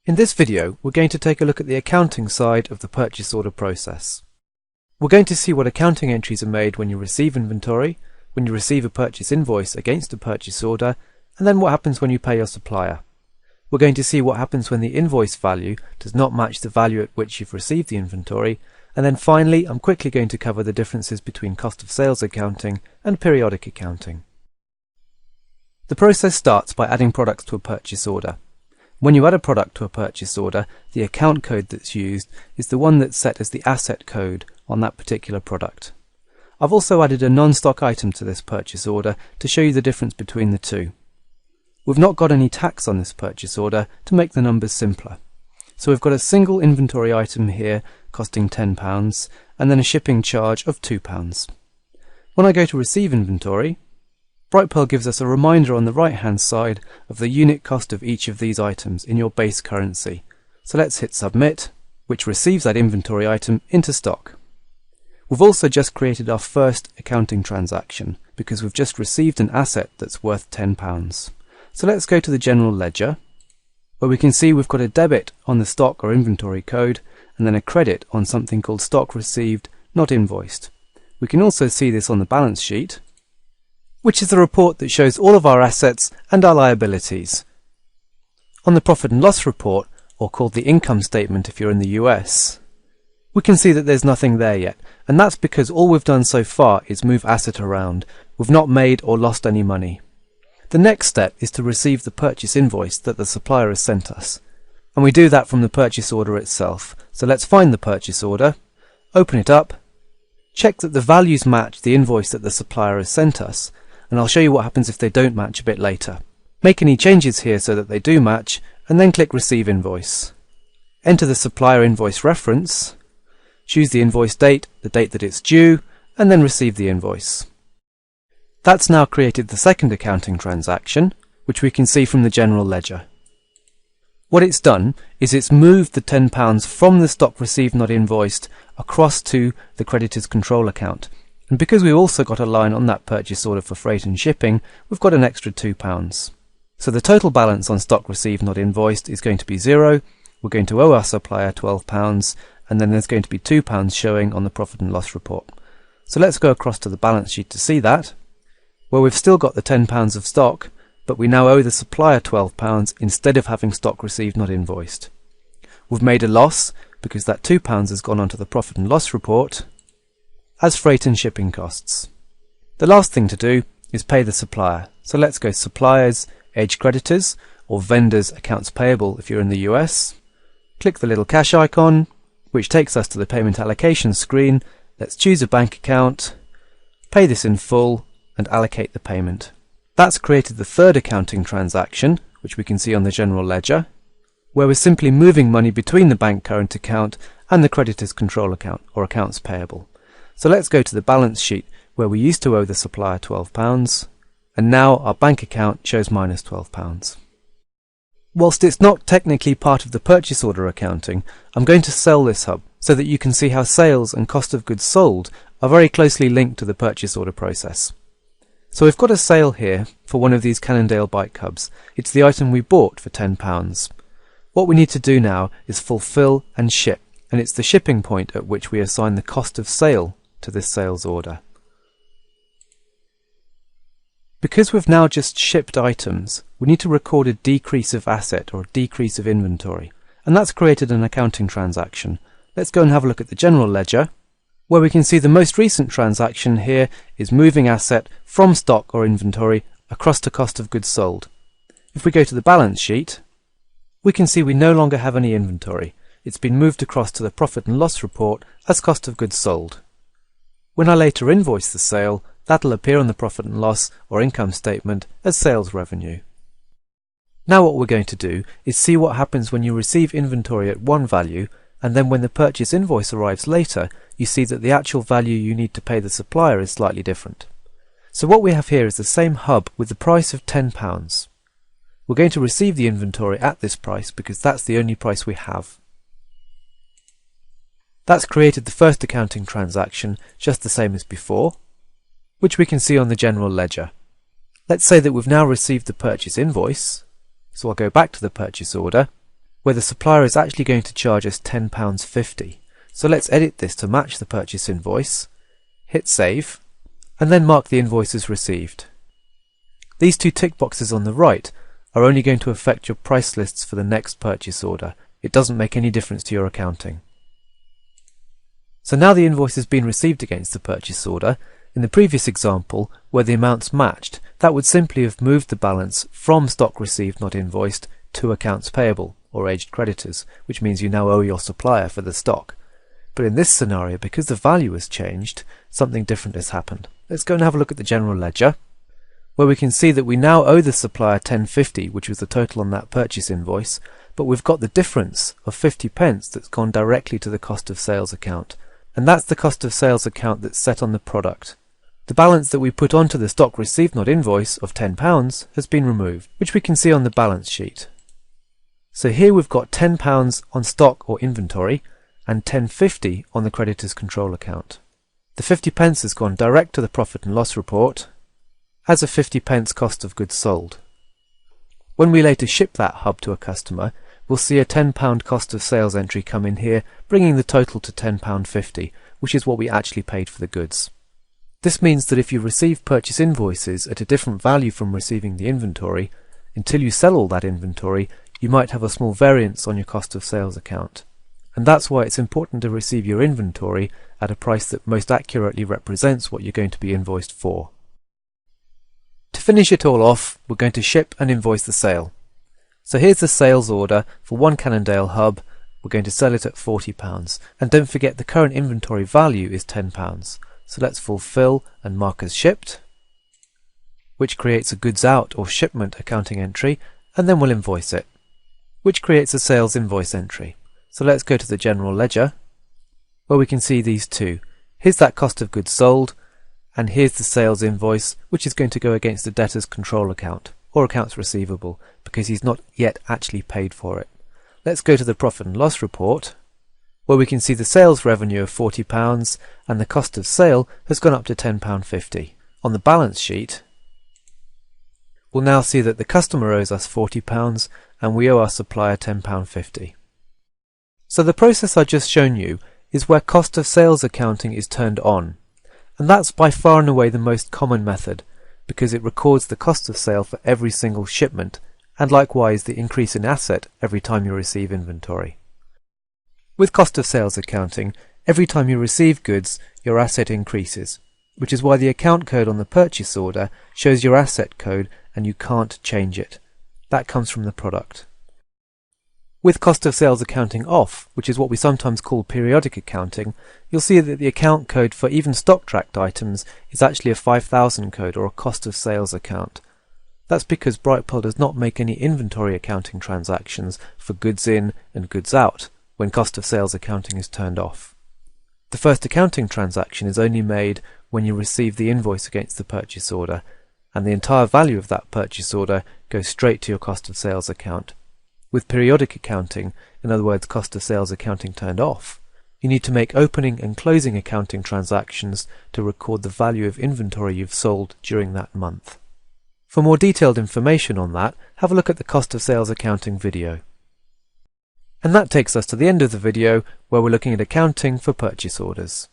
In this video, we're going to take a look at the accounting side of the purchase order process. We're going to see what accounting entries are made when you receive inventory, when you receive a purchase invoice against a purchase order, and then what happens when you pay your supplier. We're going to see what happens when the invoice value does not match the value at which you've received the inventory, and then finally, I'm quickly going to cover the differences between cost of sales accounting and periodic accounting. The process starts by adding products to a purchase order. When you add a product to a purchase order, the account code that's used is the one that's set as the asset code on that particular product. I've also added a non-stock item to this purchase order to show you the difference between the two. We've not got any tax on this purchase order to make the numbers simpler. So we've got a single inventory item here costing £10 and then a shipping charge of £2. When I go to receive inventory, Brightpearl gives us a reminder on the right hand side of the unit cost of each of these items in your base currency. So let's hit submit, which receives that inventory item into stock. We've also just created our first accounting transaction because we've just received an asset that's worth £10. So let's go to the general ledger, where we can see we've got a debit on the stock or inventory code and then a credit on something called stock received not invoiced. We can also see this on the balance sheet, which is the report that shows all of our assets and our liabilities. On the profit and loss report, or called the income statement if you're in the US, we can see that there's nothing there yet, and that's because all we've done so far is move asset around. We've not made or lost any money. The next step is to receive the purchase invoice that the supplier has sent us, and we do that from the purchase order itself. So let's find the purchase order, open it up, check that the values match the invoice that the supplier has sent us, and I'll show you what happens if they don't match a bit later. Make any changes here so that they do match, and then click Receive Invoice. Enter the supplier invoice reference, choose the invoice date, the date that it's due, and then receive the invoice. That's now created the second accounting transaction, which we can see from the general ledger. What it's done is it's moved the £10 from the stock received not invoiced across to the creditor's control account. And because we've also got a line on that purchase order for freight and shipping, we've got an extra £2. So the total balance on stock received not invoiced is going to be 0. We're going to owe our supplier £12, and then there's going to be £2 showing on the profit and loss report. So let's go across to the balance sheet to see that, where we've still got the £10 of stock, but we now owe the supplier £12 instead of having stock received not invoiced. We've made a loss because that £2 has gone onto the profit and loss report as freight and shipping costs. The last thing to do is pay the supplier. So let's go suppliers, edge creditors, or vendors accounts payable if you're in the US. Click the little cash icon, which takes us to the payment allocation screen. Let's choose a bank account, pay this in full, and allocate the payment. That's created the third accounting transaction, which we can see on the general ledger, where we're simply moving money between the bank current account and the creditor's control account, or accounts payable. So let's go to the balance sheet where we used to owe the supplier £12, and now our bank account shows minus £12. Whilst it's not technically part of the purchase order accounting, I'm going to sell this hub so that you can see how sales and cost of goods sold are very closely linked to the purchase order process. So we've got a sale here for one of these Cannondale bike hubs. It's the item we bought for £10. What we need to do now is fulfill and ship, and it's the shipping point at which we assign the cost of sale to this sales order. Because we've now just shipped items, we need to record a decrease of asset or a decrease of inventory, and that's created an accounting transaction. Let's go and have a look at the general ledger, where we can see the most recent transaction here is moving asset from stock or inventory across to cost of goods sold. If we go to the balance sheet, we can see we no longer have any inventory. It's been moved across to the profit and loss report as cost of goods sold. When I later invoice the sale, that'll appear on the profit and loss or income statement as sales revenue. Now what we're going to do is see what happens when you receive inventory at one value, and then when the purchase invoice arrives later, you see that the actual value you need to pay the supplier is slightly different. So what we have here is the same hub with the price of £10. We're going to receive the inventory at this price because that's the only price we have. That's created the first accounting transaction just the same as before, which we can see on the general ledger. Let's say that we've now received the purchase invoice, so I'll go back to the purchase order, where the supplier is actually going to charge us £10.50. So let's edit this to match the purchase invoice, hit save, and then mark the invoice as received. These two tick boxes on the right are only going to affect your price lists for the next purchase order. It doesn't make any difference to your accounting. So now the invoice has been received against the purchase order. In the previous example, where the amounts matched, that would simply have moved the balance from stock received not invoiced to accounts payable, or aged creditors, which means you now owe your supplier for the stock. But in this scenario, because the value has changed, something different has happened. Let's go and have a look at the general ledger, where we can see that we now owe the supplier £10.50, which was the total on that purchase invoice, but we've got the difference of 50p that's gone directly to the cost of sales account. And that's the cost of sales account that's set on the product. The balance that we put onto the stock received not invoice of £10 has been removed, which we can see on the balance sheet. So here we've got £10 on stock or inventory and £10.50 on the creditor's control account. The 50p has gone direct to the profit and loss report as a 50p cost of goods sold. When we later ship that hub to a customer, we'll see a £10 cost of sales entry come in here, bringing the total to £10.50, which is what we actually paid for the goods. This means that if you receive purchase invoices at a different value from receiving the inventory, until you sell all that inventory, you might have a small variance on your cost of sales account. And that's why it's important to receive your inventory at a price that most accurately represents what you're going to be invoiced for. To finish it all off, we're going to ship and invoice the sale. So here's the sales order for one Cannondale hub. We're going to sell it at £40. And don't forget the current inventory value is £10. So let's fulfill and mark as shipped, which creates a goods out or shipment accounting entry, and then we'll invoice it, which creates a sales invoice entry. So let's go to the general ledger, where we can see these two. Here's that cost of goods sold, and here's the sales invoice, which is going to go against the debtor's control account, or accounts receivable, because he's not yet actually paid for it. Let's go to the profit and loss report, where we can see the sales revenue of £40 and the cost of sale has gone up to £10.50. On the balance sheet, we'll now see that the customer owes us £40 and we owe our supplier £10.50. So the process I've just shown you is where cost of sales accounting is turned on, and that's by far and away the most common method, because it records the cost of sale for every single shipment, and likewise the increase in asset every time you receive inventory. With cost of sales accounting, every time you receive goods, your asset increases, which is why the account code on the purchase order shows your asset code and you can't change it. That comes from the product. With cost of sales accounting off, which is what we sometimes call periodic accounting, you'll see that the account code for even stock tracked items is actually a 5000 code or a cost of sales account. That's because Brightpearl does not make any inventory accounting transactions for goods in and goods out when cost of sales accounting is turned off. The first accounting transaction is only made when you receive the invoice against the purchase order, and the entire value of that purchase order goes straight to your cost of sales account. With periodic accounting, in other words cost of sales accounting turned off, you need to make opening and closing accounting transactions to record the value of inventory you've sold during that month. For more detailed information on that, have a look at the cost of sales accounting video. And that takes us to the end of the video, where we're looking at accounting for purchase orders.